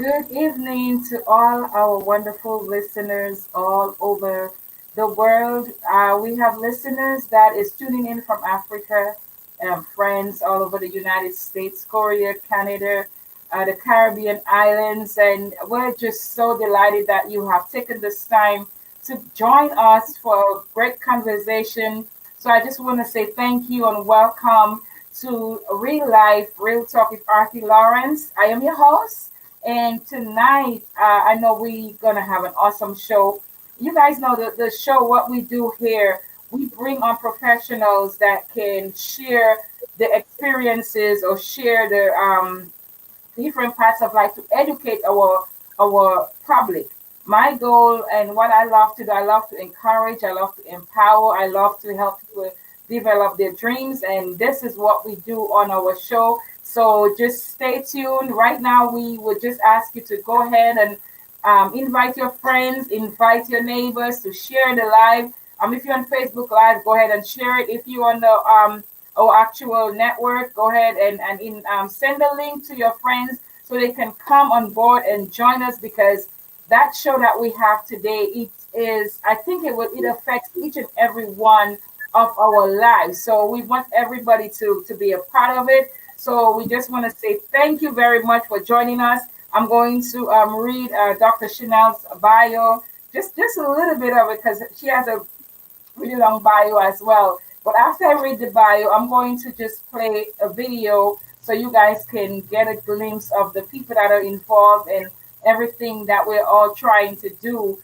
Good evening to all our wonderful listeners all over the world. We have listeners that is tuning in from Africa, friends all over the United States, Korea, Canada, the Caribbean islands, and we're just so delighted that you have taken this time to join us for a great conversation. So I just want to say thank you and welcome to Real Life, Real Talk with ArthyLawrence. I am your host. And tonight, I know we're going to have an awesome show. You guys know the show, what we do here, we bring on professionals that can share the experiences or share the different parts of life to educate our public. My goal and what I love to do, I love to encourage, I love to empower, I love to help people develop their dreams, and this is what we do on our show. So just stay tuned. Right now, we would just ask you to go ahead and invite your friends, invite your neighbors to share the live. If you're on Facebook Live, go ahead and share it. If you're on the our actual network, go ahead and send a link to your friends so they can come on board and join us, because that show that we have today, it is, I think it affects each and every one of our lives. So we want everybody to be a part of it. So we just want to say thank you very much for joining us. I'm going to read Dr. Sharnell's bio, just a little bit of it, because she has a really long bio as well. But after I read the bio, I'm going to just play a video so you guys can get a glimpse of the people that are involved and everything that we're all trying to do,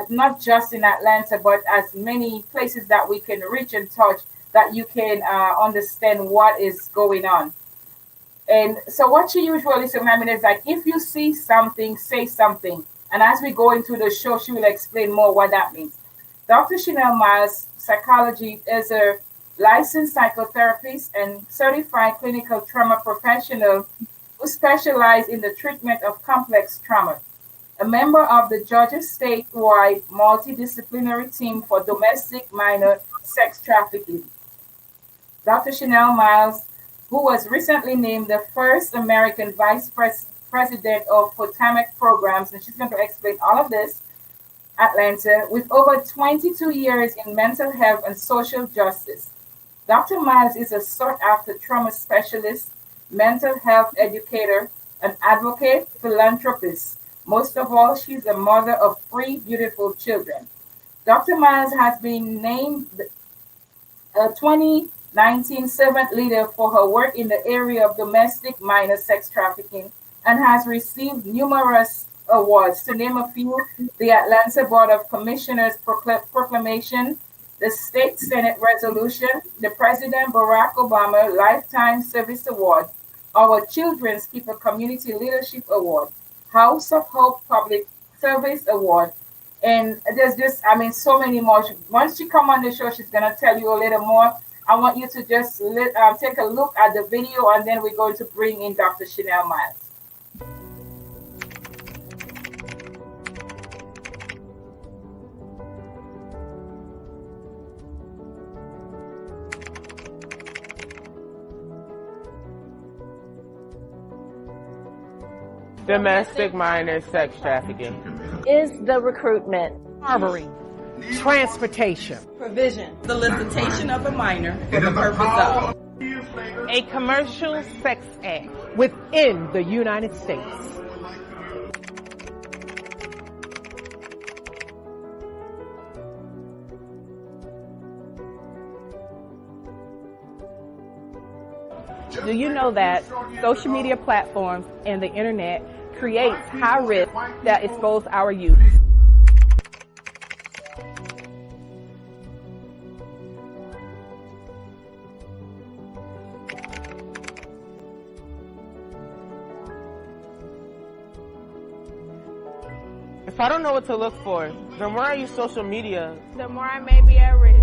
not just in Atlanta, but as many places that we can reach and touch, that you can understand what is going on. And so what she usually says, I mean, is like, if you see something, say something. And as we go into the show, she will explain more what that means. Dr. Sharnell Myles, psychology, is a licensed psychotherapist and certified clinical trauma professional who specializes in the treatment of complex trauma. A member of the Georgia statewide multidisciplinary team for domestic minor sex trafficking. Dr. Sharnell Myles, who was recently named the first American Vice President of Potomac Programs, and she's going to explain all of this, Atlanta, with over 22 years in mental health and social justice. Dr. Myles is a sought-after trauma specialist, mental health educator, an advocate, philanthropist. Most of all, she's a mother of 3 beautiful children. Dr. Myles has been named a 2019 Servant Leader for her work in the area of domestic minor sex trafficking and has received numerous awards. To name a few, the Atlanta Board of Commissioners Proclamation, the State Senate Resolution, the President Barack Obama Lifetime Service Award, our Children's Keeper Community Leadership Award, House of Hope Public Service Award, and there's just, so many more. Once she come on the show, she's going to tell you a little more. I want you to just take a look at the video, and then we're going to bring in Dr. Sharnell Myles. Domestic minor sex trafficking is the recruitment, harboring, transportation, provision, solicitation of a minor for the purpose of a commercial sex act within the United States. Do you know that social media platforms and the internet creates high risk that expose our youth? If I don't know what to look for, the more I use social media, the more I may be at risk.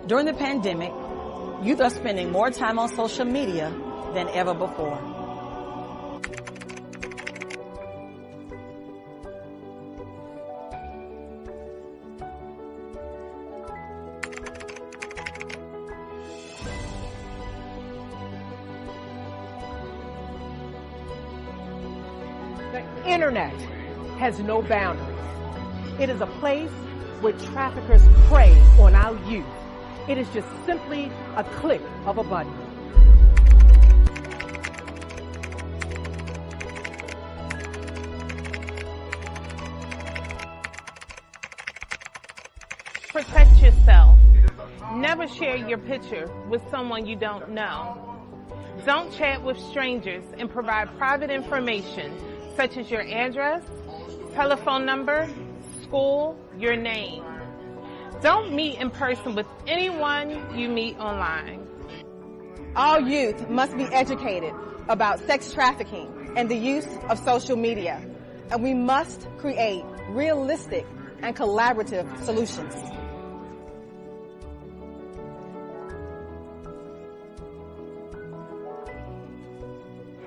During the pandemic, youth are spending more time on social media than ever before. internet has no boundaries. It is a place where traffickers prey on our youth. It is just simply a click of a button. Protect yourself. Never share your picture with someone you don't know. Don't chat with strangers and provide private information such as your address, telephone number, school, your name. Don't meet in person with anyone you meet online. All youth must be educated about sex trafficking and the use of social media, and we must create realistic and collaborative solutions.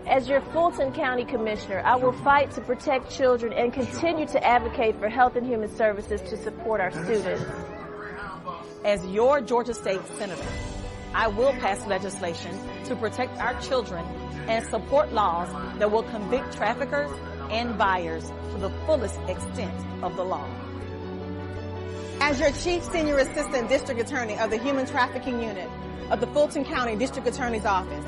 As your Fulton County Commissioner, I will fight to protect children and continue to advocate for health and human services to support our students. As your Georgia State Senator, I will pass legislation to protect our children and support laws that will convict traffickers and buyers to the fullest extent of the law. As your Chief Senior Assistant District Attorney of the Human Trafficking Unit of the Fulton County District Attorney's Office,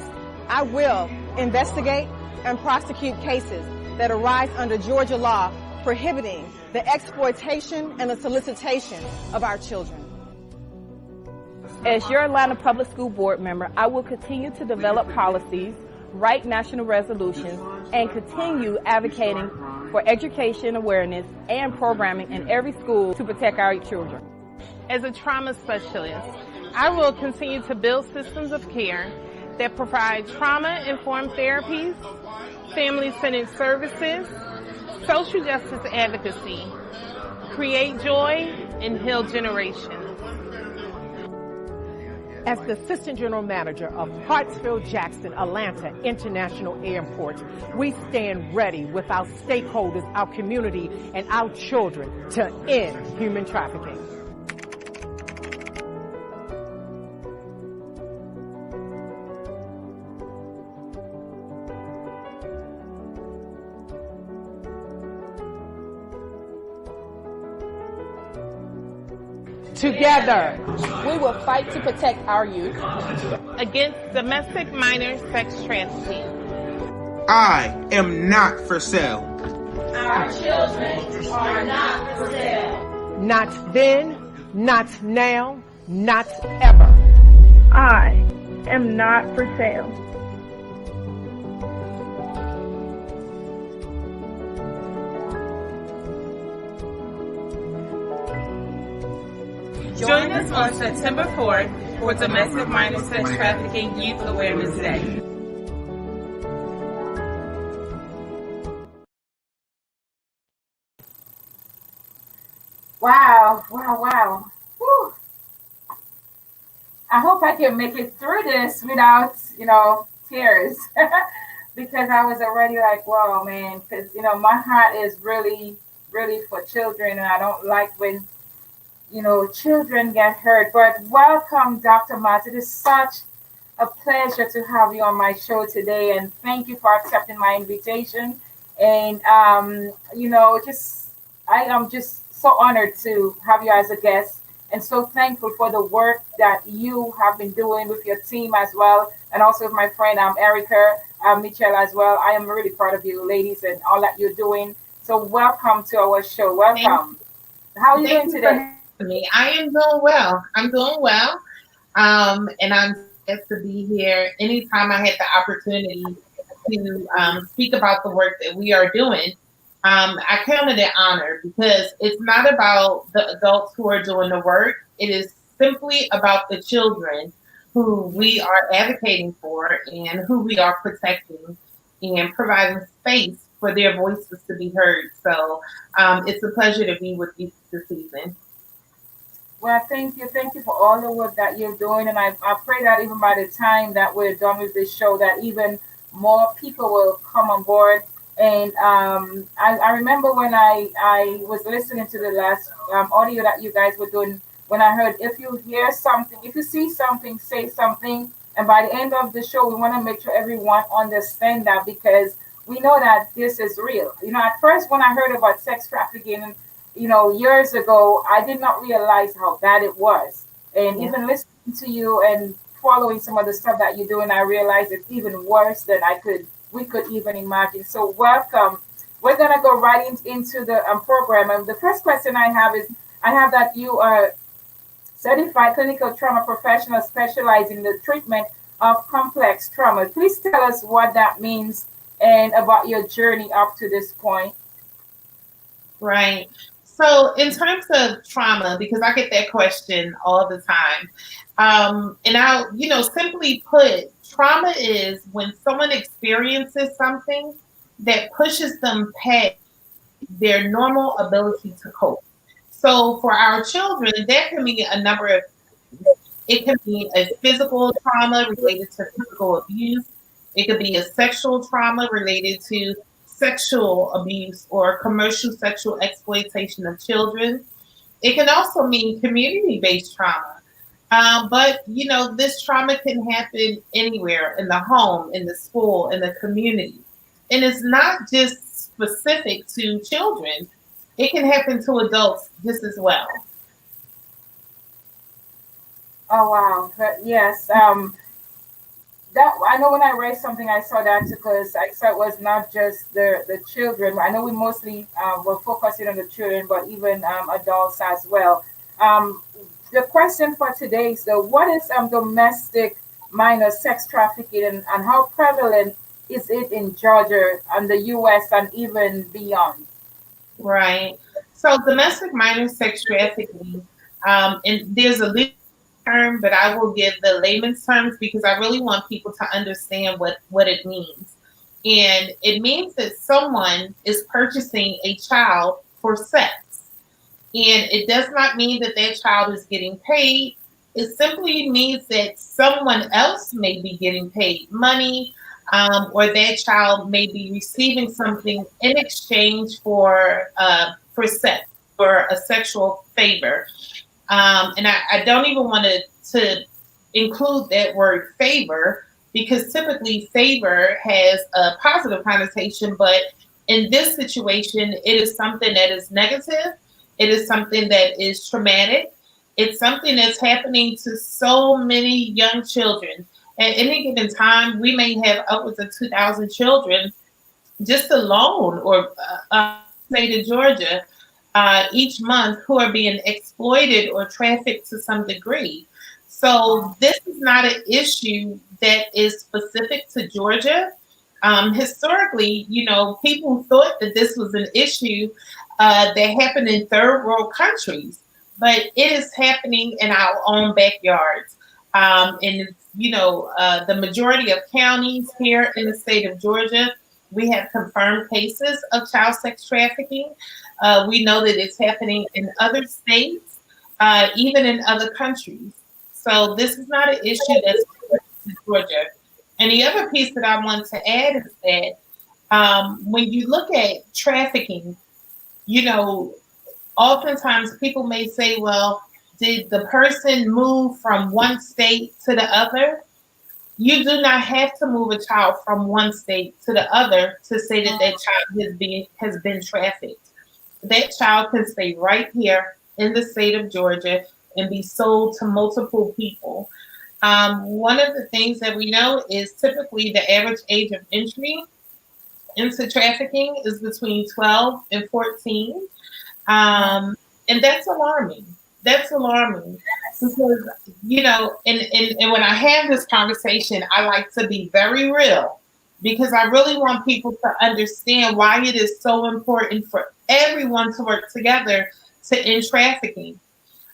I will investigate and prosecute cases that arise under Georgia law prohibiting the exploitation and the solicitation of our children. As your Atlanta Public School Board member, I will continue to develop policies, write national resolutions, and continue advocating for education awareness and programming in every school to protect our children. As a trauma specialist, I will continue to build systems of care that provide trauma-informed therapies, family-centered services, social justice advocacy, create joy, and heal generations. As the Assistant General Manager of Hartsfield-Jackson Atlanta International Airport, we stand ready with our stakeholders, our community, and our children to end human trafficking. Together, We will fight to protect our youth against domestic minor sex trafficking. I am not for sale. Our children are not for sale. not then, not now, not ever. I am not for sale. Join us on September 4th for Domestic Minor Sex Trafficking Youth Awareness Day. Wow, wow, wow. Whew. I hope I can make it through this without, tears. Because I was already like, wow, man, because, my heart is really, really for children. And I don't like when, children get hurt. But welcome, Dr. Myles. It is such a pleasure to have you on my show today. And thank you for accepting my invitation. And, I am just so honored to have you as a guest and so thankful for the work that you have been doing with your team as well. And also with my friend, Erica Mitchell as well. I am really proud of you, ladies, and all that you're doing. So welcome to our show. Welcome. How are you doing today? I am doing well. And I'm glad to be here. Anytime I had the opportunity to speak about the work that we are doing, I count it an honor because it's not about the adults who are doing the work. It is simply about the children who we are advocating for and who we are protecting and providing space for their voices to be heard. So it's a pleasure to be with you this evening. Well, thank you. Thank you for all the work that you're doing. And I pray that even by the time that we're done with this show, that even more people will come on board. And I remember when I was listening to the last audio that you guys were doing, when I heard, if you hear something, if you see something, say something. And by the end of the show, we want to make sure everyone understand that, because we know that this is real. At first when I heard about sex trafficking, years ago, I did not realize how bad it was. And Yeah. even listening to you and following some of the stuff that you do, and I realize it's even worse than we could even imagine. So welcome. We're gonna go right into the program. And the first question I have is, I have that you are certified clinical trauma professional specializing in the treatment of complex trauma. Please tell us what that means and about your journey up to this point. Right. So, in terms of trauma, because I get that question all the time, and I'll, simply put, trauma is when someone experiences something that pushes them past their normal ability to cope. So, for our children, that can be a number of, it can be a physical trauma related to physical abuse. It could be a sexual trauma related to sexual abuse or commercial sexual exploitation of children. It can also mean community-based trauma. But this trauma can happen anywhere, in the home, in the school, in the community. And it's not just specific to children. It can happen to adults just as well. Oh wow. Yes. That I know when I read something, I saw that because I saw it was not just the children. I know we mostly were focusing on the children, but even adults as well. Um, the question for today is, what is domestic minor sex trafficking, and how prevalent is it in Georgia and the U.S. and even beyond? Right. So domestic minor sex trafficking, and there's a legal term, but I will give the layman's terms because I really want people to understand what it means. And it means that someone is purchasing a child for sex. And it does not mean that that child is getting paid. It simply means that someone else may be getting paid money, or that child may be receiving something in exchange for sex or a sexual favor. And I don't even want to include that word favor, because typically favor has a positive connotation, but in this situation, it is something that is negative. It is something that is traumatic. It's something that's happening to so many young children. At any given time, we may have upwards of 2,000 children just alone, or state of Georgia, each month, who are being exploited or trafficked to some degree. So this is not an issue that is specific to Georgia. Historically, people thought that this was an issue that happened in third world countries, but it is happening in our own backyards. And the majority of counties here in the state of Georgia, we have confirmed cases of child sex trafficking. We know that it's happening in other states, even in other countries. So this is not an issue that's in Georgia. And the other piece that I want to add is that when you look at trafficking, oftentimes people may say, well, did the person move from one state to the other? You do not have to move a child from one state to the other to say that that child has been trafficked. That child can stay right here in the state of Georgia and be sold to multiple people. One of the things that we know is typically the average age of entry into trafficking is between 12 and 14. And that's alarming. That's alarming because, and when I have this conversation, I like to be very real, because I really want people to understand why it is so important for everyone to work together to end trafficking.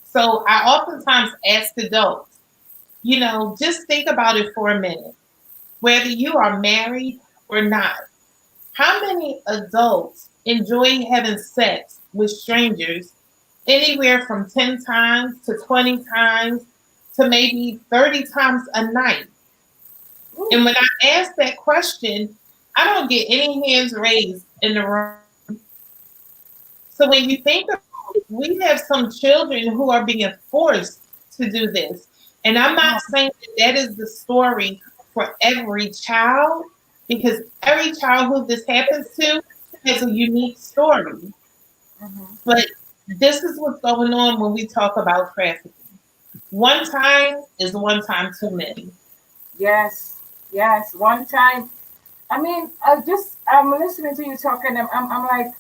So I oftentimes ask adults, just think about it for a minute. Whether you are married or not, how many adults enjoy having sex with strangers anywhere from 10 times to 20 times to maybe 30 times a night? And when I ask that question, I don't get any hands raised in the room. So when you think of it, we have some children who are being forced to do this. And I'm not saying that is the story for every child, because every child who this happens to has a unique story. But this is what's going on when we talk about trafficking. One time is one time too many. Yes, yes, one time. I mean, I'm listening to you talking. I'm like,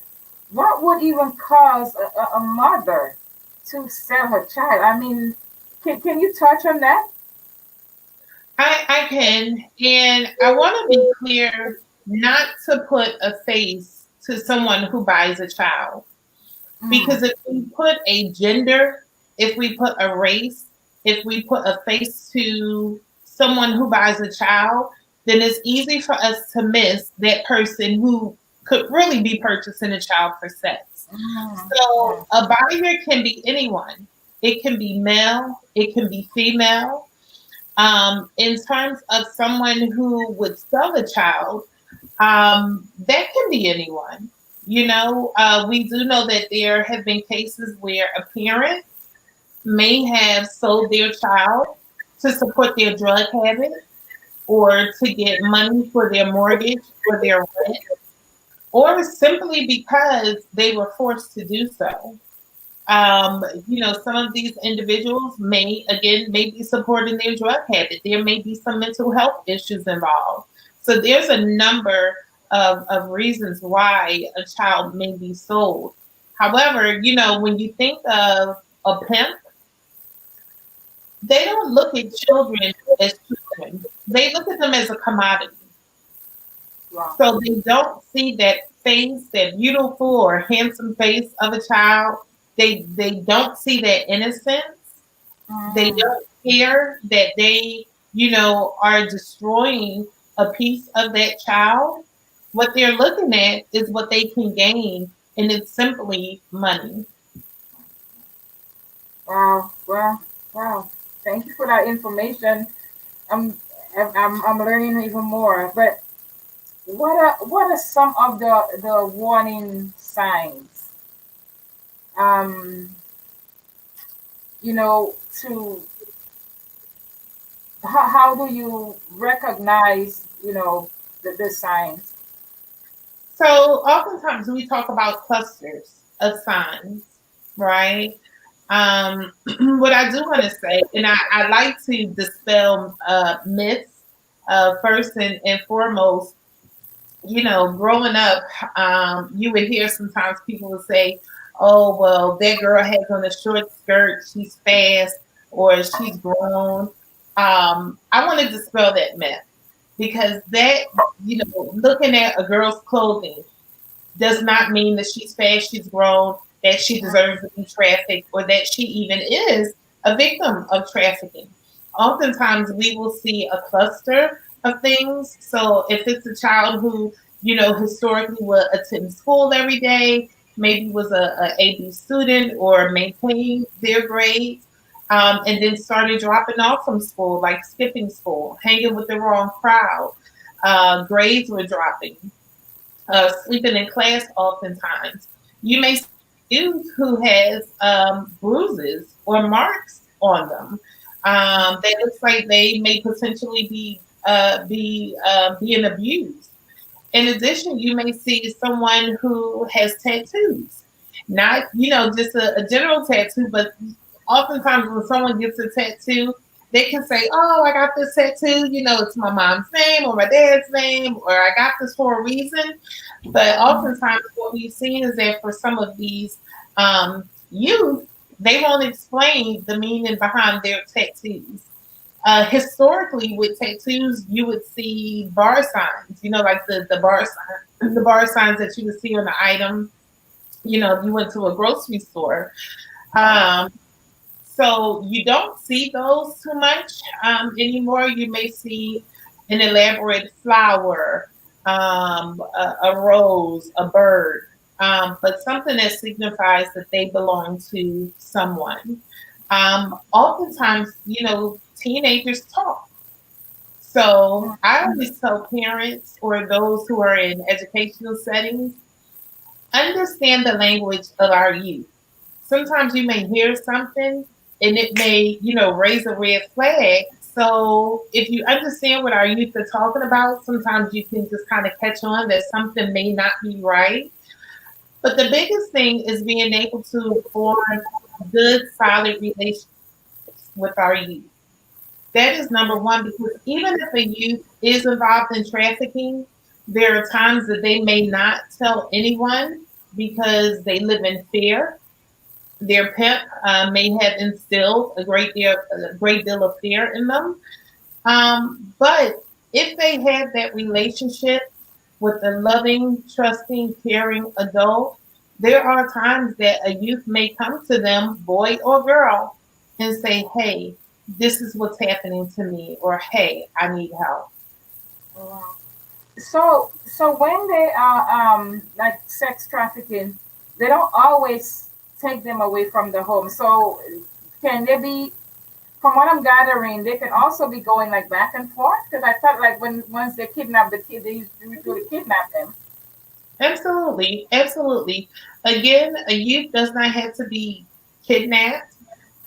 what would even cause a mother to sell her child? I mean, can you touch on that? I can, and I want to be clear not to put a face to someone who buys a child. Because if we put a gender, if we put a race, if we put a face to someone who buys a child, then it's easy for us to miss that person who could really be purchasing a child for sex. So a buyer can be anyone. It can be male, it can be female. In terms of someone who would sell a child, that can be anyone. You know, we do know that there have been cases where a parent may have sold their child to support their drug habit or to get money for their mortgage or their rent, or simply because they were forced to do so. You know, some of these individuals may be supporting their drug habit. There may be some mental health issues involved. So there's a number of reasons why a child may be sold. However, you know, when you think of a pimp, they don't look at children as children. They look at them as a commodity. Wow. So they don't see that face, that beautiful or handsome face of a child. They don't see that innocence. They don't care that they, you know, are destroying a piece of that child. What they're looking at is what they can gain, and it's simply money. Wow, wow. Thank you for that information. I'm learning even more. But what are some of the warning signs? You know, to how do you recognize, you know, the signs? So oftentimes we talk about clusters of signs, right? What I do want to say, and I like to dispel myths first and foremost. You know, growing up, you would hear sometimes people would say, oh, well, that girl has on a short skirt, she's fast, or she's grown. I want to dispel that myth, because that, you know, looking at a girl's clothing does not mean that she's fast, she's grown, that she deserves to be trafficked, or that she even is a victim of trafficking. Oftentimes we will see a cluster of things. So if it's a child who, you know, historically would attend school every day, maybe was a AB student or maintained their grades, and then started dropping off from school, like skipping school, hanging with the wrong crowd, grades were dropping, sleeping in class oftentimes. You may see youth who has bruises or marks on them. That looks like they may potentially be being abused. In addition, you may see someone who has tattoos, not, you know, just a general tattoo, but oftentimes when someone gets a tattoo, they can say, oh, I got this tattoo, you know, it's my mom's name or my dad's name, or I got this for a reason. But oftentimes what we've seen is that for some of these youth, they won't explain the meaning behind their tattoos. Historically, with tattoos, you would see bar signs, you know, like the bar signs that you would see on the item, you know, if you went to a grocery store. So you don't see those too much anymore. You may see an elaborate flower, a rose, a bird, but something that signifies that they belong to someone. Oftentimes, you know, teenagers talk. So I always tell parents or those who are in educational settings, understand the language of our youth. Sometimes you may hear something and it may, you know, raise a red flag. So if you understand what our youth are talking about, sometimes you can just kind of catch on that something may not be right. But the biggest thing is being able to form good, solid relationships with our youth. That is number one, because even if a youth is involved in trafficking, there are times that they may not tell anyone because they live in fear. Their pimp may have instilled a great deal of fear in them. But if they have that relationship with a loving, trusting, caring adult, there are times that a youth may come to them, boy or girl, and say, "Hey, this is what's happening to me," or "Hey, I need help." Wow. So when they are like sex trafficking, they don't always take them away from the home. So can they be, from what I'm gathering, they can also be going like back and forth? Because I thought like when once they kidnap the kid, they usually kidnap them. Absolutely, absolutely. Again, a youth does not have to be kidnapped.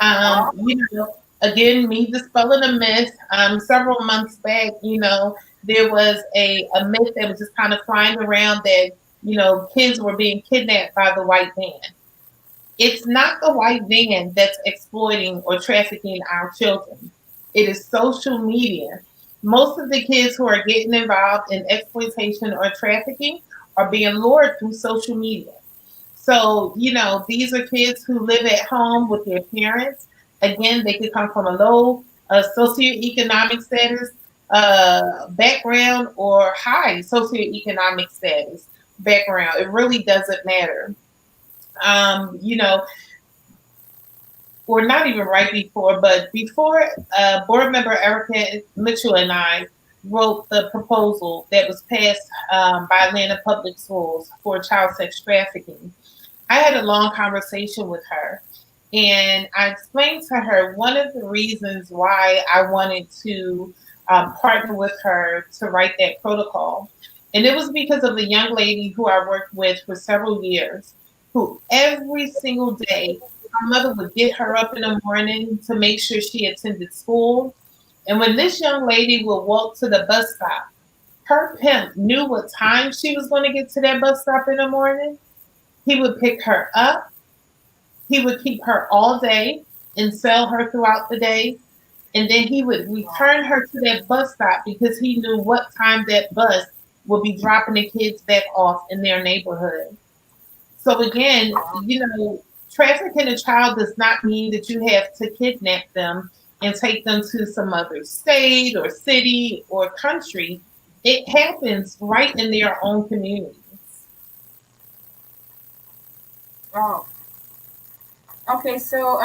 Oh, Again, me dispelling a myth. Several months back, there was a myth that was just kind of flying around that, kids were being kidnapped by the white van. It's not the white van that's exploiting or trafficking our children. It is social media. Most of the kids who are getting involved in exploitation or trafficking are being lured through social media. So, these are kids who live at home with their parents. Again, they could come from a low socioeconomic status background or high socioeconomic status background. It really doesn't matter. Um, you know, or not even right before, but before board member Erica Mitchell and I wrote the proposal that was passed by Atlanta Public Schools for child sex trafficking. I had a long conversation with her, and I explained to her one of the reasons why I wanted to partner with her to write that protocol. And it was because of the young lady who I worked with for several years, who every single day, her mother would get her up in the morning to make sure she attended school. And when this young lady would walk to the bus stop, her pimp knew what time she was going to get to that bus stop in the morning. He would pick her up. He would keep her all day and sell her throughout the day. And then he would return her to that bus stop because he knew what time that bus would be dropping the kids back off in their neighborhood. So again, trafficking a child does not mean that you have to kidnap them and take them to some other state or city or country. It happens right in their own communities. oh. Okay, so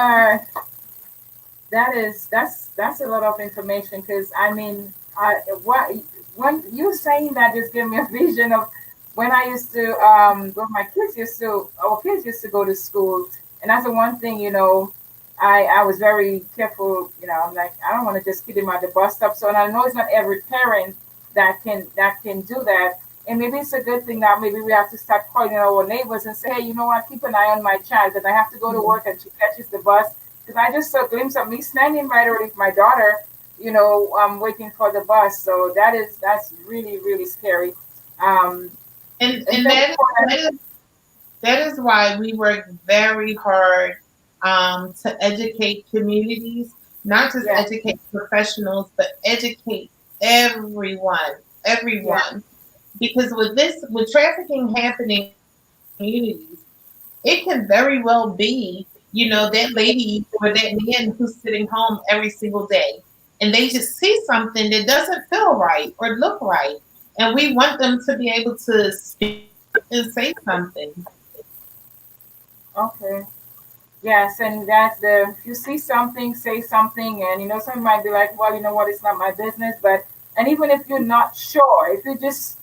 that's a lot of information because I mean, what when you saying that just gave me a vision of when I used to when our kids used to go to school, and that's the one thing I was very careful. I'm like I don't want to just kid him at the bus stop. So and I know it's not every parent that can do that. And maybe it's a good thing that maybe we have to start calling our neighbors and say, hey, you know what, keep an eye on my child because I have to go to work and she catches the bus. Because I just saw a glimpse of me standing right already with my daughter, waiting for the bus. So that's really, really scary. Um, And that is why we work very hard to educate communities, not just yeah, educate professionals, but educate everyone, yeah, everyone. Because with trafficking happening in communities, it can very well be, that lady or that man who's sitting home every single day, and they just see something that doesn't feel right or look right, and we want them to be able to speak and say something. okay. Yes, and that's if you see something, say something, and some might be like, well, you know what, it's not my business, but and even if you're not sure, if you just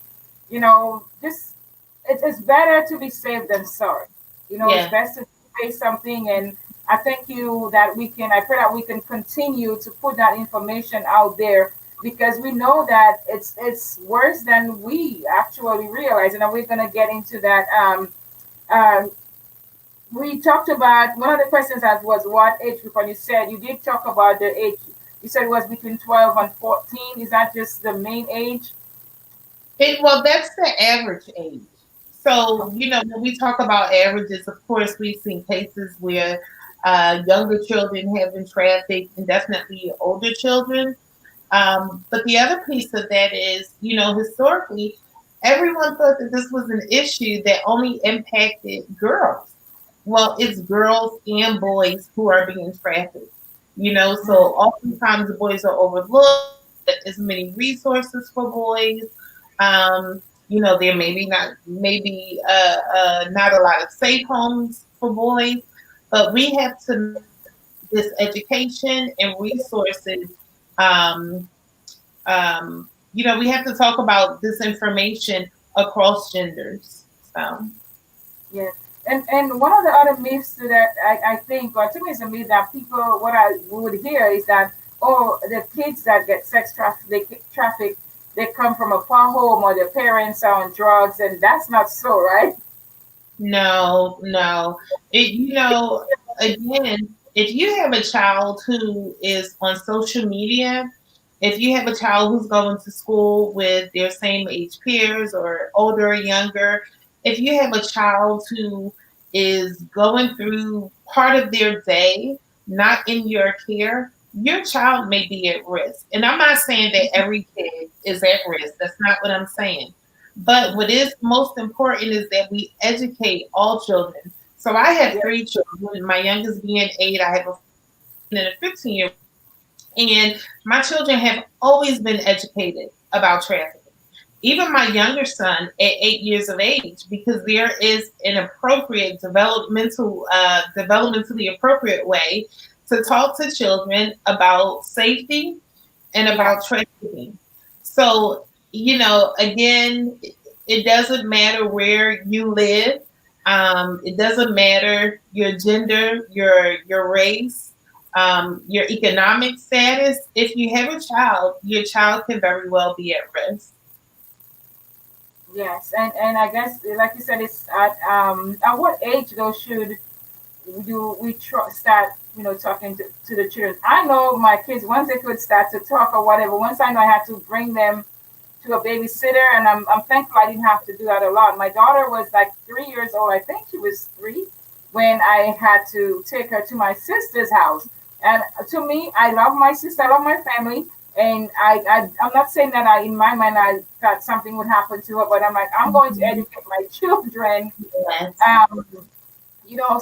it's better to be safe than sorry. It's Yeah. best to say something, and I thank you that I pray that we can continue to put that information out there because we know that it's worse than we actually realize, and we're gonna get into that. Um, we talked about one of the questions that was what age group, and you said you did talk about the age You said it was between 12 and 14. Is that just the main age? Well, that's the average age. So, when we talk about averages, of course, we've seen cases where younger children have been trafficked and definitely older children. But the other piece of that is, historically, everyone thought that this was an issue that only impacted girls. Well, it's girls and boys who are being trafficked. So oftentimes the boys are overlooked. There's many resources for boys. There maybe not a lot of safe homes for boys, but we have to this education and resources. We have to talk about this information across genders. So, yeah. And one of the other myths to that I think, or to me, is a myth that people, what I would hear is that, oh, the kids that get trafficked, they come from a poor home or their parents are on drugs, and that's not so, right? No. Again, if you have a child who is on social media, if you have a child who's going to school with their same age peers or older or younger, if you have a child who is going through part of their day not in your care, your child may be at risk. And I'm not saying that every kid is at risk. That's not what I'm saying. But what is most important is that we educate all children. So I have 3 children, my youngest being 8, I have a 14 and a 15-year-old. And my children have always been educated about trafficking. Even my younger son at 8 years of age, because there is an appropriate developmentally appropriate way to talk to children about safety and about trafficking. So, again, it doesn't matter where you live. It doesn't matter your gender, your race, your economic status. If you have a child, your child can very well be at risk. Yes, and I guess, like you said, it's at what age though should start talking to the children? I know my kids, once they could start to talk or whatever. Once I know I had to bring them to a babysitter, and I'm thankful I didn't have to do that a lot. My daughter was like 3 years old. I think she was 3 when I had to take her to my sister's house. And to me, I love my sister, I love my family. And I'm not saying that in my mind, I thought something would happen to her, but I'm like, I'm going to educate my children. Yes.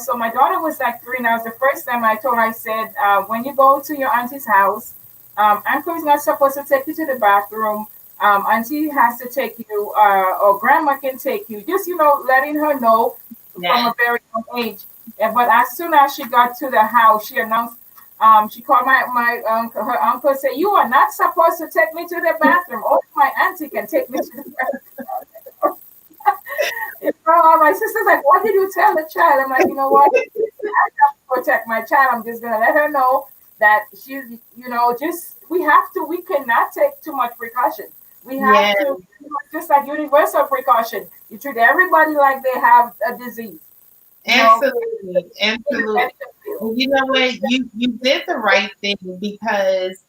So my daughter was like 3, and that was the first time I told her, I said, when you go to your auntie's house, uncle is not supposed to take you to the bathroom. Auntie has to take you, or grandma can take you. Just, letting her know from a very young age. But as soon as she got to the house, she announced, she called my uncle. Her uncle said, "You are not supposed to take me to the bathroom. Only my auntie can take me to the bathroom." My sister's like, "What did you tell the child?" I'm like, "You know what? I have to protect my child. I'm just gonna let her know that she's, we cannot take too much precaution. We have to, just like universal precaution. You treat everybody like they have a disease." Absolutely. You know what? You did the right thing, because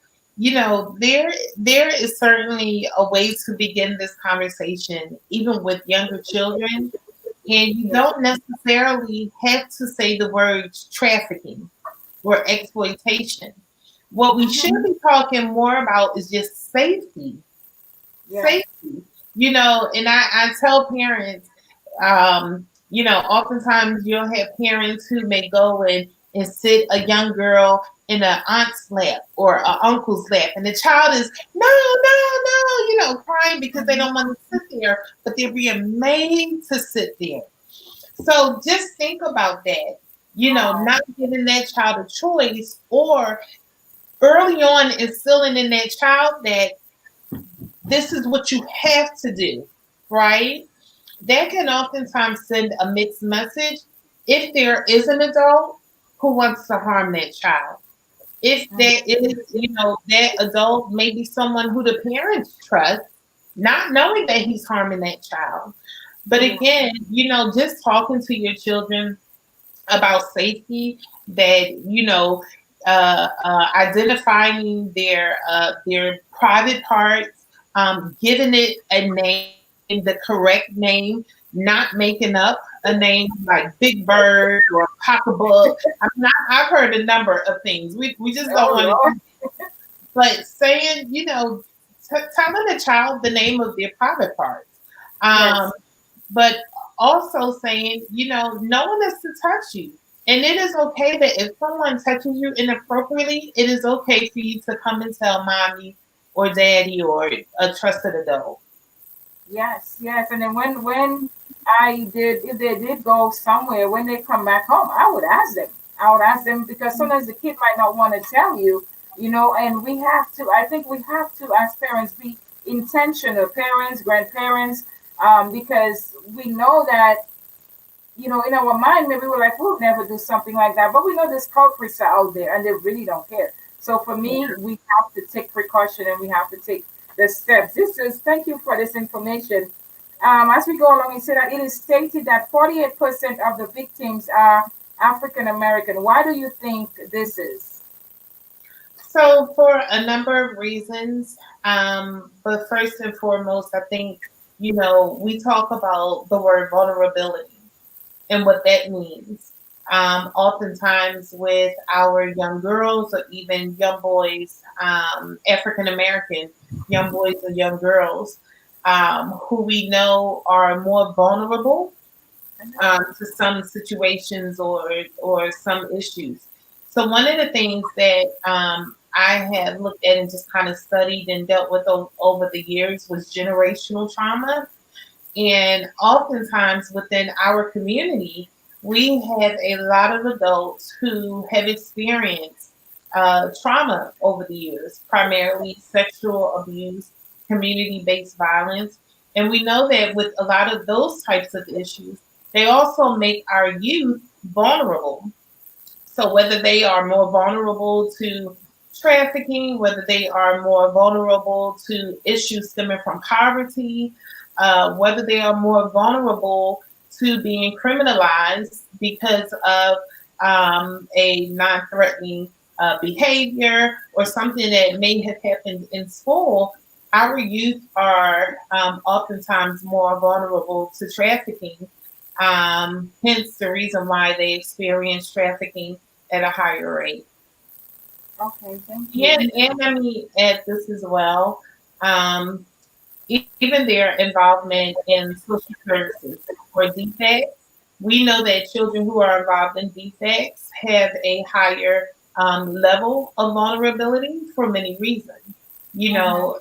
there is certainly a way to begin this conversation, even with younger children, and you don't necessarily have to say the words trafficking or exploitation. What we should be talking more about is just safety. Safety. And I tell parents, oftentimes you'll have parents who may go and sit a young girl in an aunt's lap or an uncle's lap, and the child is no, crying because they don't want to sit there, but they're being made to sit there. So just think about that, not giving that child a choice, or early on instilling in that child that this is what you have to do, right? That can oftentimes send a mixed message if there is an adult who wants to harm that child. If there is, that adult may be someone who the parents trust, not knowing that he's harming that child. But again, just talking to your children about safety, that, identifying their private parts, giving it a name, the correct name, not making up a name like Big Bird or Pocketbook. I mean, I've heard a number of things. We just don't want Oh, to, but saying, telling a child the name of their private parts. yes. But also saying, no one is to touch you. And it is okay that if someone touches you inappropriately, it is okay for you to come and tell mommy or daddy or a trusted adult. Yes, yes. And then when if they did go somewhere, when they come back home, I would ask them. I would ask them because sometimes the kid might not want to tell you, and we have to, I think we have to, as parents, be intentional, parents, grandparents, because we know that, in our mind, maybe we're like, we'll never do something like that. But we know there's culprits are out there and they really don't care. So for me, we have to take precaution and we have to take the steps. Thank you for this information. As we go along, you said that it is stated that 48% of the victims are African American. Why do you think this is? So for a number of reasons, but first and foremost, I think, we talk about the word vulnerability and what that means. Oftentimes with our young girls or even young boys, African American young boys and young girls, who we know are more vulnerable to some situations or some issues. So one of the things that I have looked at and just kind of studied and dealt with over the years was generational trauma. And oftentimes within our community, we have a lot of adults who have experienced trauma over the years, primarily sexual abuse, community-based violence. And we know that with a lot of those types of issues, they also make our youth vulnerable. So whether they are more vulnerable to trafficking, whether they are more vulnerable to issues stemming from poverty, whether they are more vulnerable to being criminalized because of a non-threatening behavior or something that may have happened in school, our youth are oftentimes more vulnerable to trafficking. Hence the reason why they experience trafficking at a higher rate. Okay, thank you. And let me add this as well. Um, Even their involvement in social services or defects, we know that children who are involved in defects have a higher level of vulnerability for many reasons. They have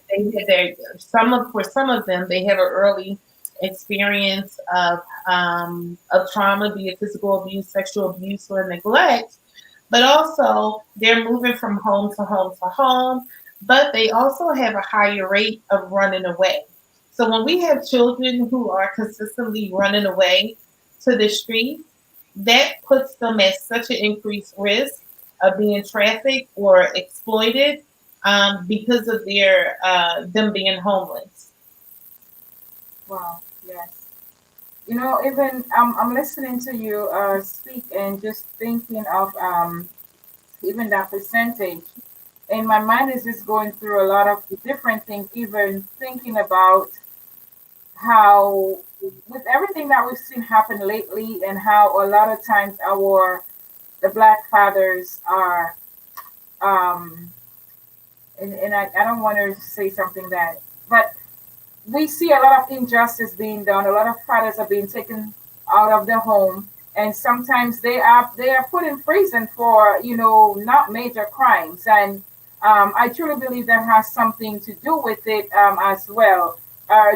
for some of them, they have an early experience of trauma, be it physical abuse, sexual abuse, or neglect. But also, they're moving from home to home to home, but they also have a higher rate of running away. So when we have children who are consistently running away to the streets, that puts them at such an increased risk of being trafficked or exploited because of their them being homeless. Wow, yes. Even I'm listening to you speak and just thinking of even that percentage. And my mind is just going through a lot of different things, even thinking about how, with everything that we've seen happen lately, and how a lot of times the black fathers are, um, and I don't want to say something that, but we see a lot of injustice being done. A lot of fathers are being taken out of the home, and sometimes they are put in prison for not major crimes. And I truly believe that has something to do with it as well.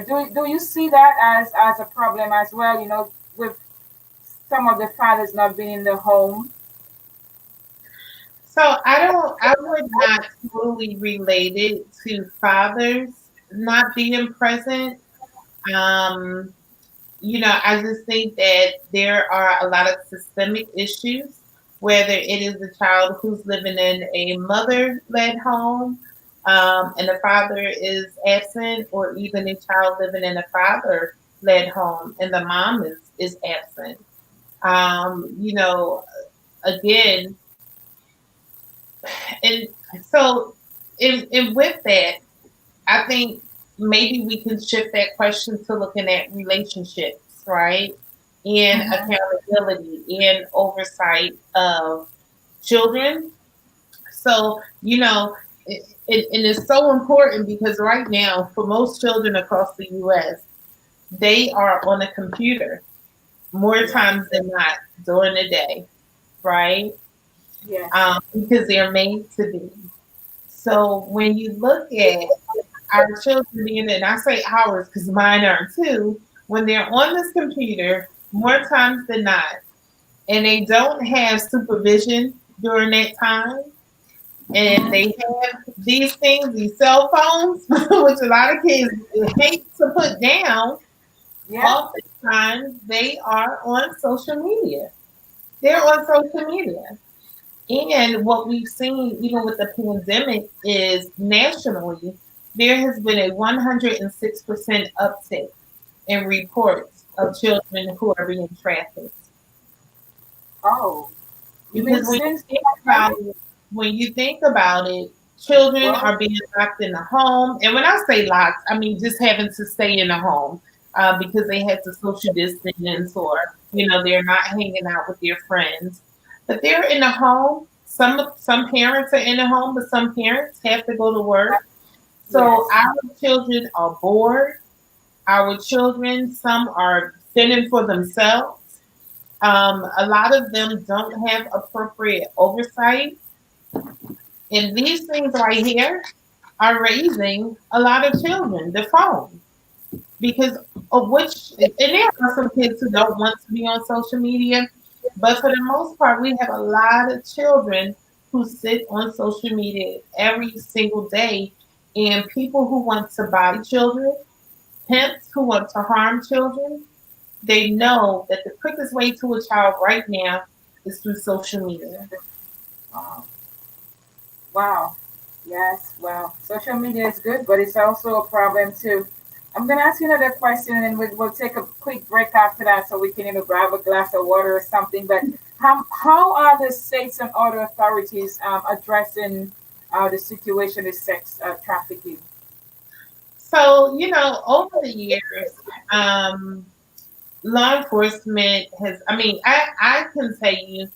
Do you see that as a problem as well? With some of the fathers not being in the home. So I would not totally relate it to fathers not being present. Um, I just think that there are a lot of systemic issues, whether it is a child who's living in a mother-led home and the father is absent, or even a child living in a father-led home and the mom is absent. Um, you know, Again, and so, and with that, I think maybe we can shift that question to looking at relationships, right? And accountability and oversight of children. So, and it's so important because right now, for most children across the U.S., they are on a computer more times than not during the day, right? Yes. Because they're made to be. So when you look at our children being, and I say ours because mine are too, when they're on this computer more times than not, and they don't have supervision during that time, and they have these things, these cell phones, which a lot of kids hate to put down, oftentimes they are on social media. They're on social media. And what we've seen, even with the pandemic, is nationally, there has been a 106% uptick in reports of children who are being trafficked. Oh, because when you think about it, children are being locked in the home. And when I say locked, I mean just having to stay in the home because they have to social distance or, they're not hanging out with their friends. But they're in the home. Some parents are in the home, but some parents have to go to work. So our children are bored. Our children, some are fending for themselves. A lot of them don't have appropriate oversight. And these things right here are raising a lot of children, the phone. Because of which, and there are some kids who don't want to be on social media, but for the most part, we have a lot of children who sit on social media every single day, and people who want to buy children, pimps who want to harm children, they know that the quickest way to a child right now is through social media. Wow. Yes. Wow. Social media is good, but it's also a problem too. I'm going to ask you another question, and we'll take a quick break after that so we can grab a glass of water or something. But how are the states and other authorities addressing the situation with sex trafficking? So, over the years, law enforcement has, I can tell you,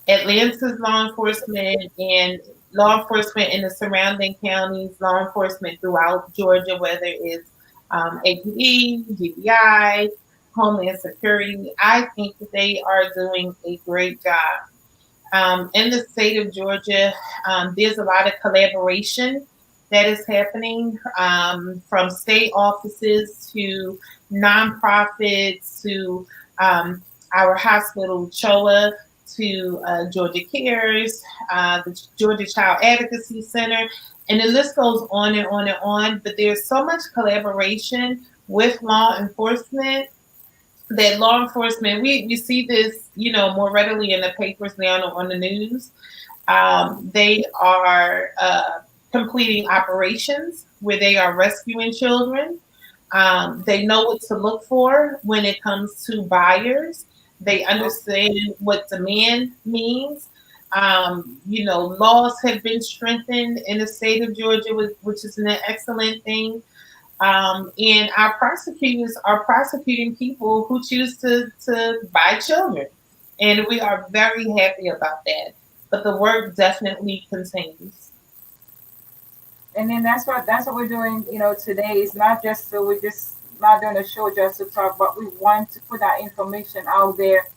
Atlanta's law enforcement and law enforcement in the surrounding counties, law enforcement throughout Georgia, whether it's APD, GBI, Homeland Security, I think that they are doing a great job. In the state of Georgia, there's a lot of collaboration that is happening from state offices to nonprofits to our hospital, CHOA, to Georgia Cares, the Georgia Child Advocacy Center, and the list goes on and on and on. But there's so much collaboration with law enforcement that law enforcement, we see this, more readily in the papers now on the news. They are completing operations where they are rescuing children. They know what to look for when it comes to buyers. They understand what demand means. Laws have been strengthened in the state of Georgia, which is an excellent thing. And our prosecutors are prosecuting people who choose to buy children. And we are very happy about that. But the work definitely continues. And then that's what we're doing, today. It's not just so we're just not doing a show just to talk, but we want to put that information out there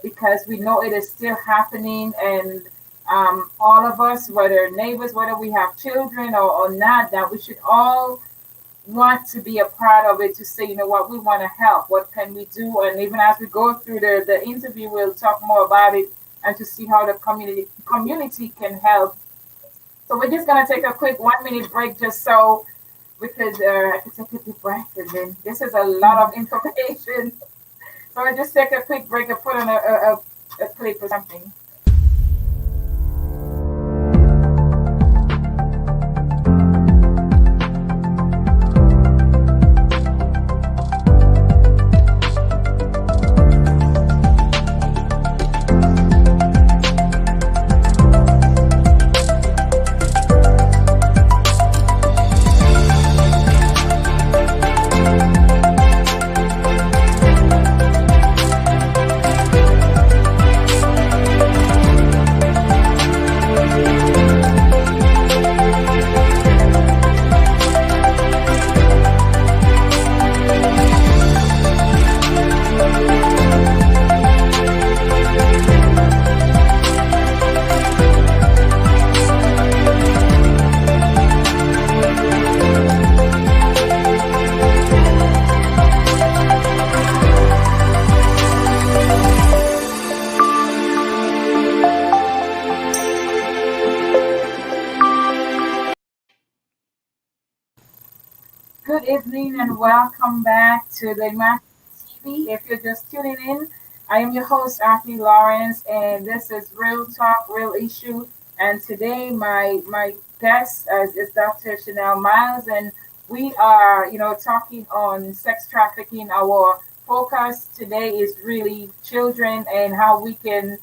because we know it is still happening. And all of us, whether neighbors, whether we have children or not, that we should all want to be a part of it to say, what, we want to help. What can we do? And even as we go through the interview, we'll talk more about it and to see how the community can help. So we're just going to take a quick 1 minute break just so we could I could take a deep breath. And then this is a lot of information. So we'll just take a quick break and put on a clip or something. evening and welcome back to the imagineMe-TV. If you're just tuning in, I am your host, ArthyLawrence, and this is Real Talk, Real Issue. And today, my guest is Dr. Sharnell Myles, and we are, talking on sex trafficking. Our focus today is really children and how we can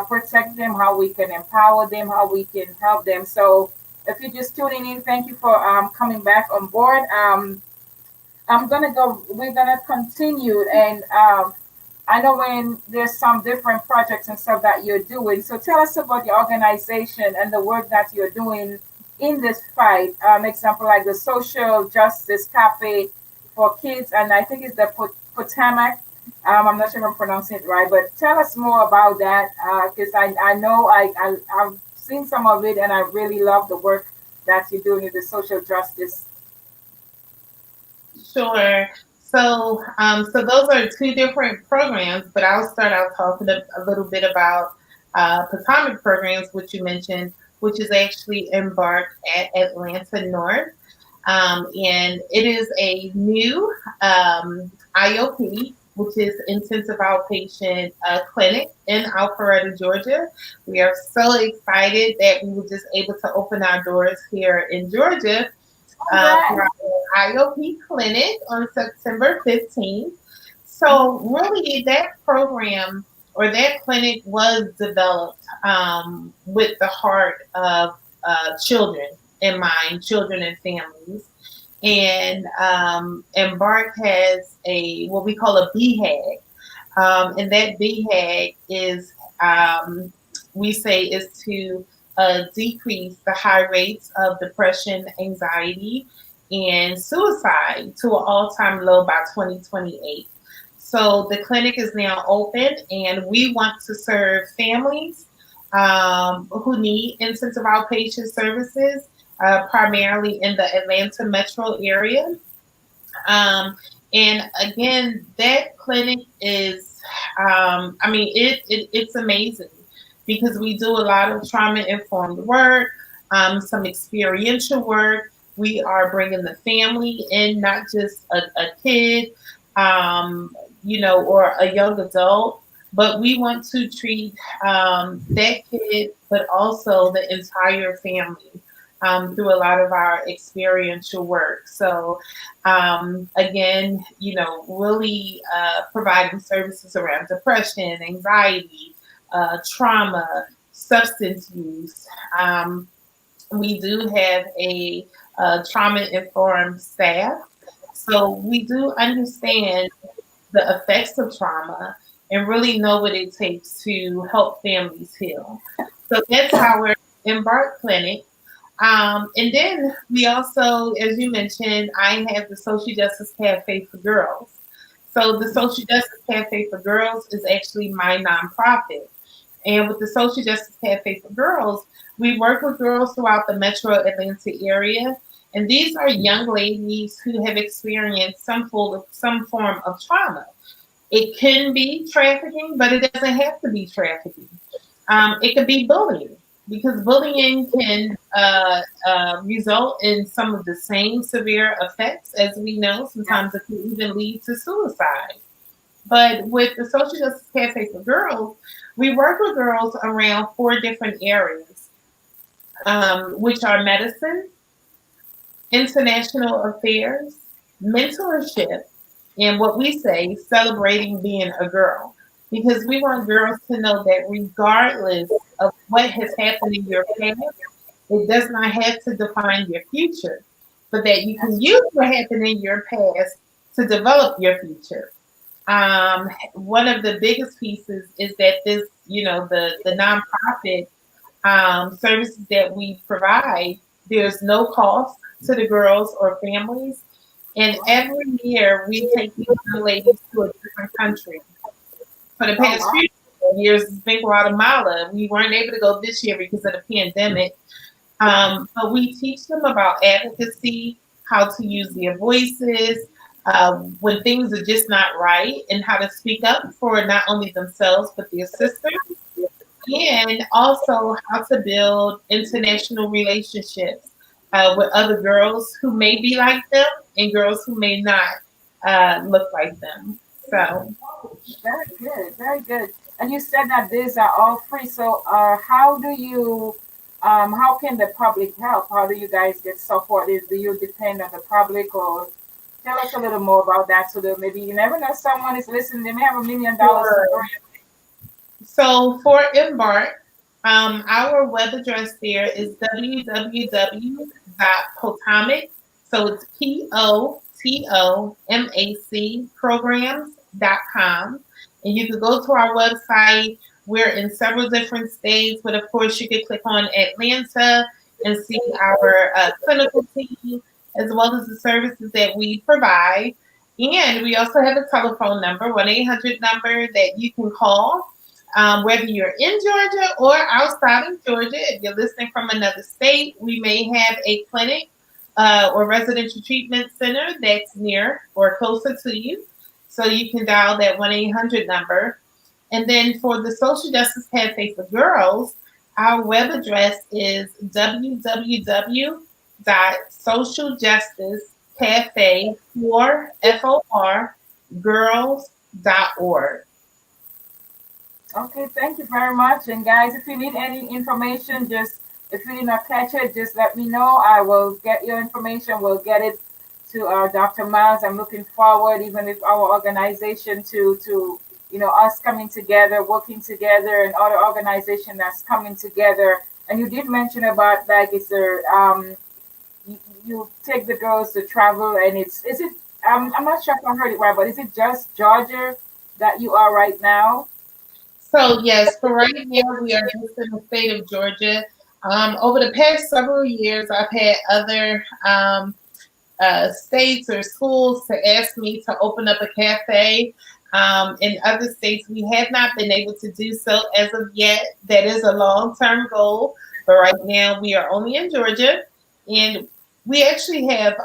protect them, how we can empower them, how we can help them. So, if you're just tuning in, thank you for coming back on board. We're gonna continue, and I know when there's some different projects and stuff that you're doing. So tell us about your organization and the work that you're doing in this fight. Example like the Social Justice Cafe for Kids, and I think it's the Potomac. I'm not sure if I'm pronouncing it right, but tell us more about that because I know I've seen some of it, and I really love the work that you're doing with the social justice. Sure. So those are two different programs, but I'll start out talking a little bit about Potomac programs, which you mentioned, which is actually embarked at Atlanta North. And it is a new IOP, which is intensive outpatient clinic in Alpharetta, Georgia. We are so excited that we were just able to open our doors here in Georgia for our IOP clinic on September 15th. So really that program or that clinic was developed with the heart of children in mind, children and families. And Embark has what we call a BHAG. And that BHAG is, we say, is to decrease the high rates of depression, anxiety, and suicide to an all-time low by 2028. So the clinic is now open, and we want to serve families who need intensive outpatient services, primarily in the Atlanta metro area. And again, that clinic is, it's amazing because we do a lot of trauma-informed work, some experiential work. We are bringing the family in, not just a kid, or a young adult, but we want to treat that kid, but also the entire family through a lot of our experiential work. So again, really providing services around depression, anxiety, trauma, substance use. We do have a trauma-informed staff. So we do understand the effects of trauma and really know what it takes to help families heal. So that's our Embark Clinic. And then we also, as you mentioned, I have the Social Justice Cafe for Girls. So the Social Justice Cafe for Girls is actually my nonprofit. And with the Social Justice Cafe for Girls, we work with girls throughout the metro Atlanta area. And these are young ladies who have experienced some form of trauma. It can be trafficking, but it doesn't have to be trafficking. It could be bullying, because bullying can result in some of the same severe effects, as we know. Sometimes it can even lead to suicide. But with the Social Justice Cafe for Girls, we work with girls around 4 different areas, which are medicine, international affairs, mentorship, and what we say, celebrating being a girl. Because we want girls to know that regardless of what has happened in your past, it does not have to define your future, but that you can use what happened in your past to develop your future. One of the biggest pieces is that this, the nonprofit services that we provide, there's no cost to the girls or families. And every year we take these young ladies to a different country. For the past few years, it's been Guatemala. We weren't able to go this year because of the pandemic. But we teach them about advocacy, how to use their voices, when things are just not right, and how to speak up for not only themselves, but their sisters. And also how to build international relationships with other girls who may be like them and girls who may not look like them. So very good, very good. And you said that these are all free. So, how can the public help? How do you guys get support? Do you depend on the public, or tell us a little more about that so that maybe you never know someone is listening, they may have $1 million to throw you. So for Embark, our web address there is www.potomac, so it's POTOMAC programs.com. And you can go to our website. We're in several different states, but of course you can click on Atlanta and see our clinical team, as well as the services that we provide. And we also have a telephone number, 1-800 number that you can call. Whether you're in Georgia or outside of Georgia, if you're listening from another state, we may have a clinic or residential treatment center that's near or closer to you. So you can dial that 1-800 number. And then for the Social Justice Cafe for Girls, our web address is www.socialjusticecafe4girls.org. Okay, thank you very much. And guys, if you need any information, if you did not catch it, just let me know. I will get your information. We'll get it to Dr. Myles. I'm looking forward, even with our organization, to us coming together, working together, and other organization that's coming together. And you did mention about like, is there you take the girls to travel, and is it? I'm not sure if I heard it right, but is it just Georgia that you are right now? So yes, for right now, we are just in the state of Georgia. Over the past several years, I've had other states or schools to ask me to open up a cafe. In other states, we have not been able to do so as of yet. That is a long-term goal, but right now we are only in Georgia, and we actually have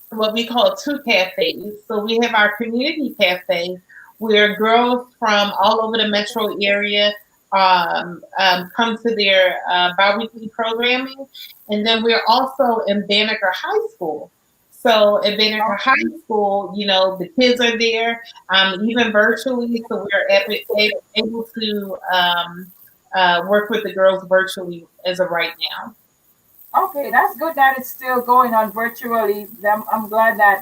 what we call 2 cafes. So we have our community cafe, where girls from all over the metro area come to their biweekly programming. And then we're also in Banneker High School. So at Banneker High School, the kids are there, even virtually. So we're able to work with the girls virtually as of right now. Okay, that's good that it's still going on virtually. I'm glad that,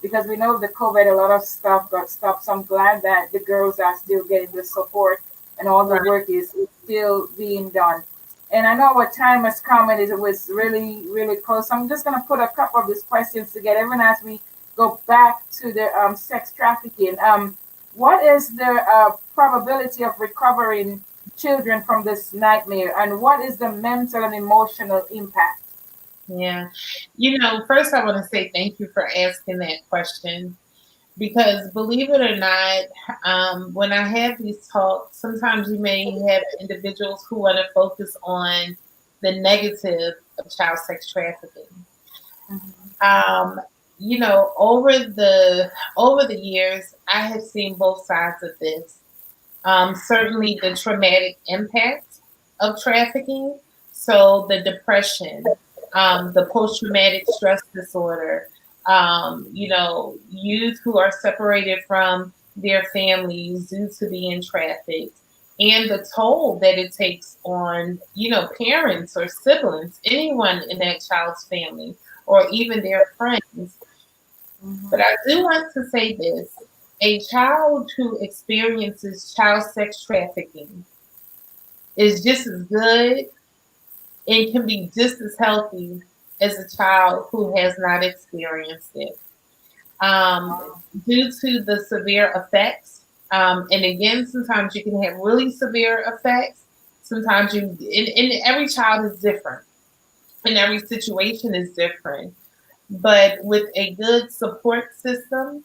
because we know the COVID, a lot of stuff got stopped. So I'm glad that the girls are still getting the support and all the work is still being done. And I know what time has come and it was really, really close. So I'm just going to put a couple of these questions together, even as we go back to the sex trafficking. What is the probability of recovering children from this nightmare, and what is the mental and emotional impact? Yeah. First I want to say thank you for asking that question, because believe it or not, when I have these talks, sometimes you may have individuals who want to focus on the negative of child sex trafficking. Mm-hmm. Over the years, I have seen both sides of this. Certainly the traumatic impact of trafficking, so the depression, the post-traumatic stress disorder, youth who are separated from their families due to being trafficked, and the toll that it takes on, parents or siblings, anyone in that child's family, or even their friends. Mm-hmm. But I do want to say this. A child who experiences child sex trafficking is just as good and can be just as healthy as a child who has not experienced it. Due to the severe effects, and again, sometimes you can have really severe effects. Sometimes and every child is different, and every situation is different. But with a good support system,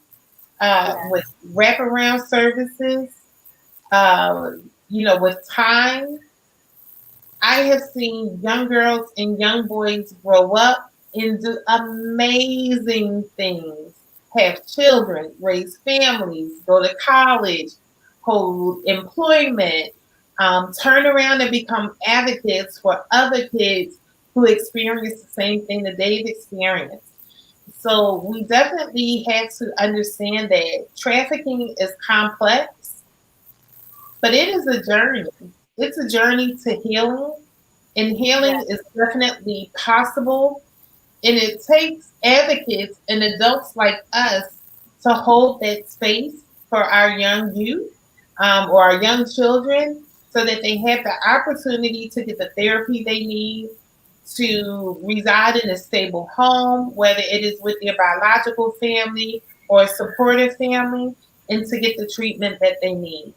with wraparound services, with time, I have seen young girls and young boys grow up and do amazing things, have children, raise families, go to college, hold employment, turn around and become advocates for other kids who experience the same thing that they've experienced. So we definitely have to understand that trafficking is complex, but it is a journey. It's a journey to healing, and healing is definitely possible. And it takes advocates and adults like us to hold that space for our young youth, or our young children, so that they have the opportunity to get the therapy they need, to reside in a stable home, whether it is with their biological family or a supportive family, and to get the treatment that they need.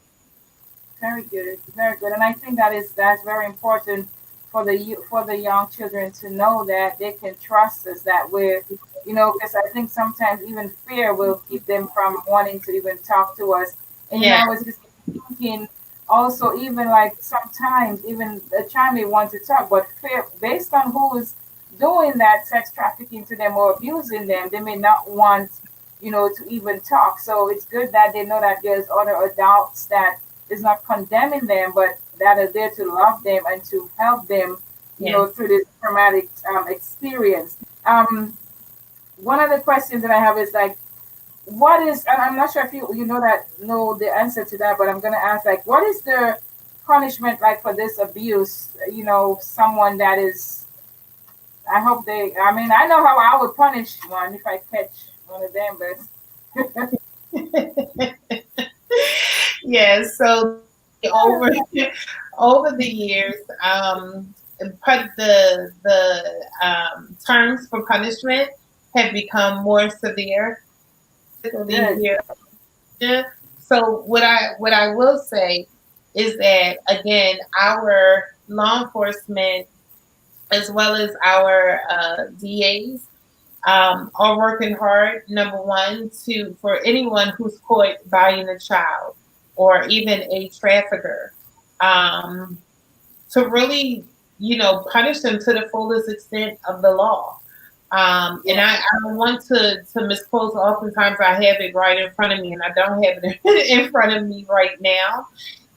Very good, very good. And I think that's very important for for the young children to know that they can trust us. That we're, because I think sometimes even fear will keep them from wanting to even talk to us. And I was just thinking also, even like sometimes even a child may want to talk, but fear based on who is doing that sex trafficking to them or abusing them, they may not want to even talk. So it's good that they know that there's other adults that is not condemning them, but that are there to love them and to help them, through this traumatic experience. One of the questions that I have is like, what is, and I'm not sure if you know the answer to that, but I'm gonna ask, like, what is the punishment like for this abuse? Someone that is, I hope I mean, I know how I would punish one if I catch one of them, but Yes, so over over the years, the terms for punishment have become more severe. So what I will say is that, again, our law enforcement as well as our DAs are working hard. Number one, for anyone who's caught buying a child or even a trafficker, to really, punish them to the fullest extent of the law. And I don't want to misquote. Oftentimes I have it right in front of me, and I don't have it in front of me right now.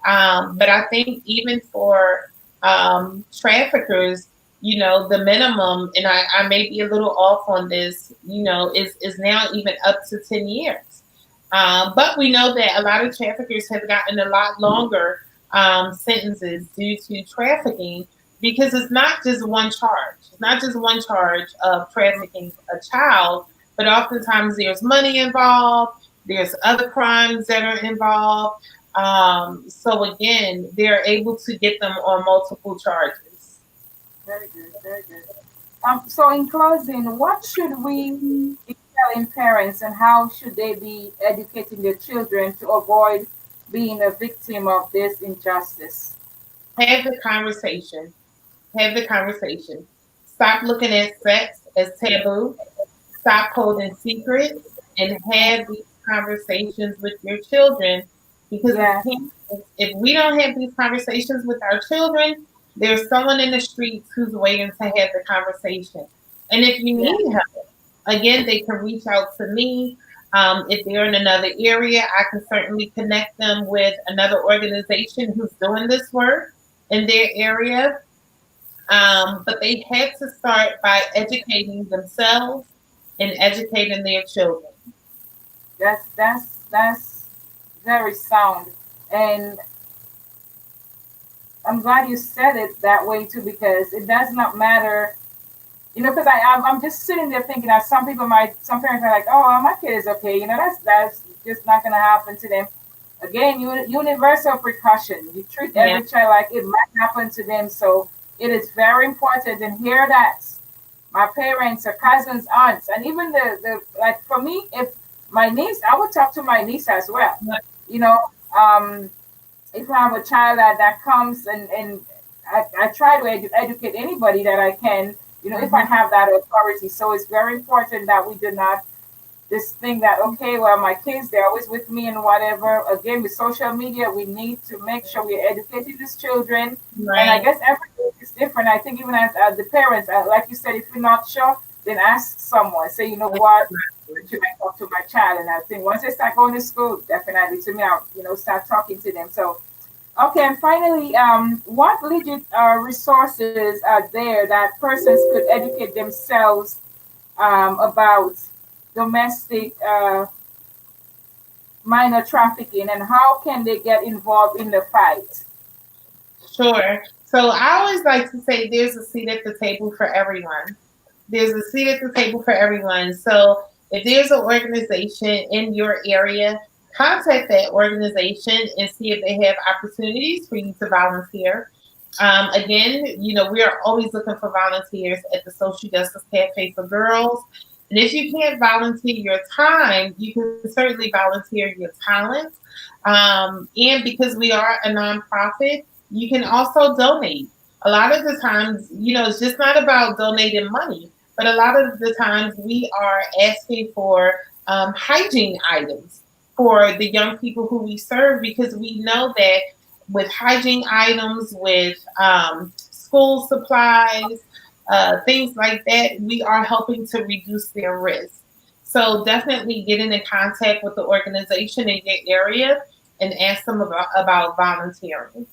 But I think even for traffickers, the minimum, and I may be a little off on this, is now even up to 10 years. But we know that a lot of traffickers have gotten a lot longer sentences due to trafficking, because it's not just one charge. It's not just one charge of trafficking a child, but oftentimes there's money involved. There's other crimes that are involved. So again, they're able to get them on multiple charges. Very good, very good. So in closing, what should we be telling parents, and how should they be educating their children to avoid being a victim of this injustice? Have the conversation. Have the conversation. Stop looking at sex as taboo. Stop holding secrets, and have these conversations with your children. Because if we don't have these conversations with our children, there's someone in the streets who's waiting to have the conversation. And if you need help, again, they can reach out to me. If they're in another area, I can certainly connect them with another organization who's doing this work in their area. But they had to start by educating themselves and educating their children. That's very sound, and I'm glad you said it that way too, because it does not matter, because I'm just sitting there thinking that some parents are like, oh, my kid is okay, that's just not going to happen to them. Again, universal precaution. You treat every child like it might happen to them, so it is very important. And hear that my parents or cousins, aunts, and even the like for me, if my niece, I would talk to my niece as well. If I have a child that comes and I try to educate anybody that I can, if I have that authority. So it's very important that we do not this thing that, okay, well, my kids, they're always with me and whatever. Again, with social media, we need to make sure we're educating these children. Right. And I guess everything is different. I think even as the parents, like you said, if you're not sure, then ask someone. Say, you know what, should I talk to my child? And I think once they start going to school, definitely to me, I'll, start talking to them. So Okay, and finally, what legit resources are there that persons could educate themselves about domestic minor trafficking, and how can they get involved in the fight? Sure. So I always like to say there's a seat at the table for everyone. There's a seat at the table for everyone. So if there's an organization in your area, contact that organization and see if they have opportunities for you to volunteer. Again, we are always looking for volunteers at the Social Justice Cafe for Girls. And if you can't volunteer your time, you can certainly volunteer your talents. And because we are a nonprofit, you can also donate. A lot of the times, it's just not about donating money, but a lot of the times we are asking for hygiene items for the young people who we serve, because we know that with hygiene items, with school supplies, things like that, we are helping to reduce their risk. So definitely get in contact with the organization in your area and ask them about volunteering.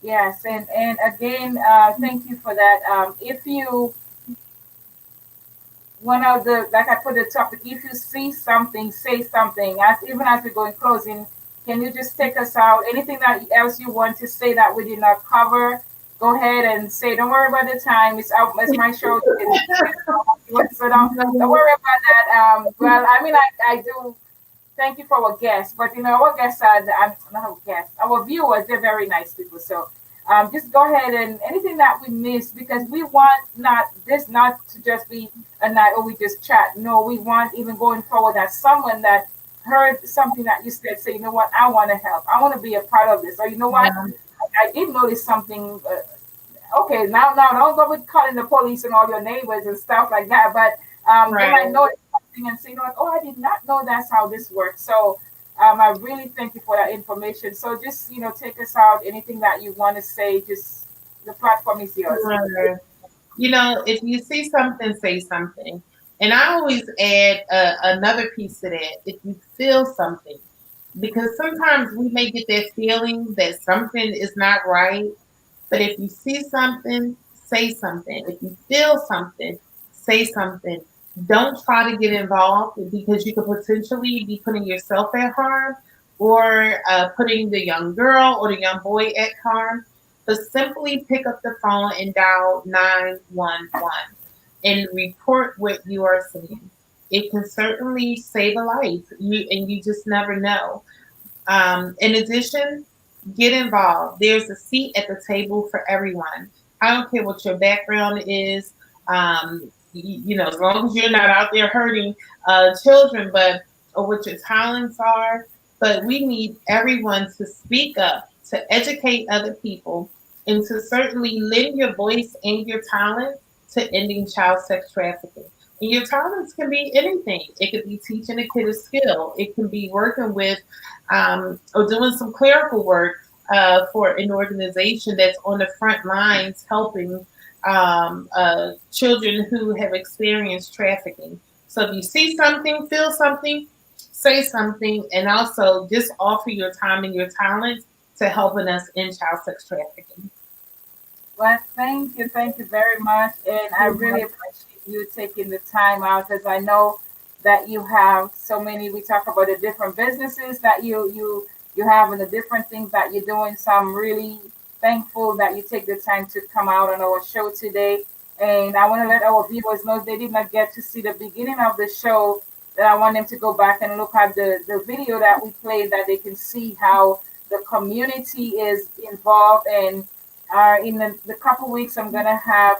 Yes, and again, thank you for that. If you one of the like I put the topic, if you see something, say something. As even as we go in closing, can you just take us out? Anything that else you want to say that we did not cover? Go ahead and say. Don't worry about the time. It's out. It's my show. So don't worry about that. Well, I mean, I do thank you for our guests, but our guests are I'm not our guests, our viewers. They're very nice people. So just go ahead and anything that we missed, because we want not to just be a night or we just chat. No, we want even going forward that someone that heard something that you said, say, you know what, I want to help. I want to be a part of this. Or you know what, I did notice something. Okay, now don't go with calling the police and all your neighbors and stuff like that. But they might know something and say, you know what, oh, I did not know that's how this works. So I really thank you for that information. So just take us out. Anything that you want to say, just the platform is yours. Sure. If you see something, say something. And I always add another piece to that. If you feel something, because sometimes we may get that feeling that something is not right. But if you see something, say something. If you feel something, say something. Don't try to get involved, because you could potentially be putting yourself at harm, or putting the young girl or the young boy at harm. But simply pick up the phone and dial 911 and report what you are seeing. It can certainly save a life. You just never know. In addition, get involved. There's a seat at the table for everyone. I don't care what your background is. As long as you're not out there hurting children, or what your talents are. But we need everyone to speak up, to educate other people, and to certainly lend your voice and your talent to ending child sex trafficking. And your talents can be anything. It could be teaching a kid a skill. It can be working with or doing some clerical work for an organization that's on the front lines helping children who have experienced trafficking. So if you see something, feel something, say something, and also just offer your time and your talents to helping us in child sex trafficking. Well, thank you very much, and I really appreciate you taking the time out, because I know that you have so many. We talk about the different businesses that you have and the different things that you're doing. So I'm really thankful that you take the time to come out on our show today. And I want to let our viewers know if they did not get to see the beginning of the show, that I want them to go back and look at the video that we played, that they can see how the community is involved. And in the couple weeks, I'm going to have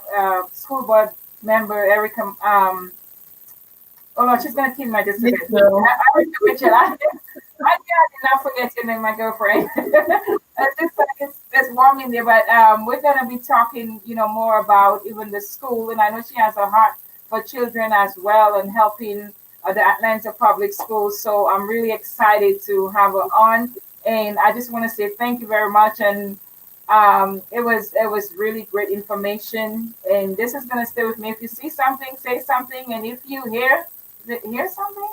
school board member Erica. Oh no, she's gonna kill my disability. I did not forget your name, my girlfriend. It's warm in there, but we're gonna be talking, more about even the school, and I know she has a heart for children as well, and helping the Atlanta public schools. So I'm really excited to have her on, and I just want to say thank you very much. And it was really great information, and this is gonna stay with me. If you see something, say something, and if you hear something,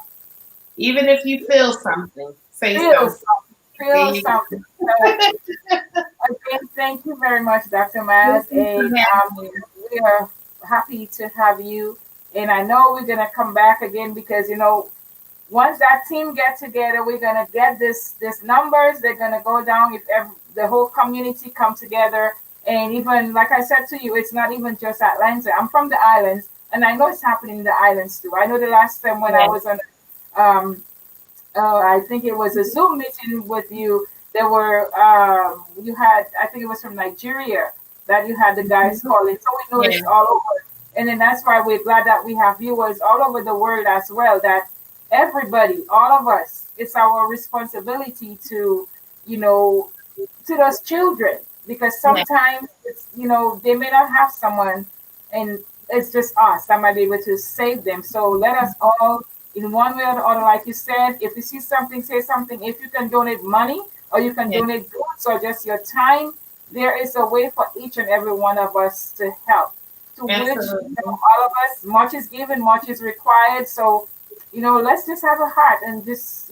even if you feel something, say something. feel something. So, again, thank you very much, Dr. Myles, and we are happy to have you. And I know we're gonna come back again because once that team get together, we're gonna get this numbers. They're gonna go down if the whole community come together. And even like I said to you, it's not even just Atlanta. I'm from the islands, and I know it's happening in the islands too. I know the last time when I was on, I think it was a Zoom meeting with you. There were you had, I think it was from Nigeria that you had the guys calling. So we know it's all over, and then that's why we're glad that we have viewers all over the world as well. That everybody, all of us, it's our responsibility to, to those children, because sometimes it's, they may not have someone, and it's just us that might be able to save them. So let us all, in one way or the other, like you said, if you see something, say something. If you can donate money, or you can donate goods, or just your time, there is a way for each and every one of us to help. To which all of us, much is given, much is required. So let's just have a heart and just,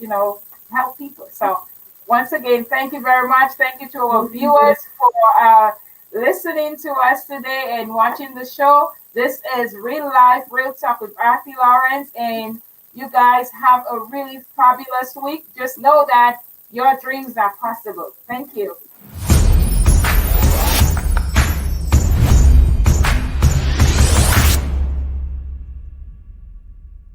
help people. So once again, thank you very much. Thank you to our viewers for listening to us today and watching the show. This is Real Life, Real Talk with ArthyLawrence, and you guys have a really fabulous week. Just know that your dreams are possible. Thank you.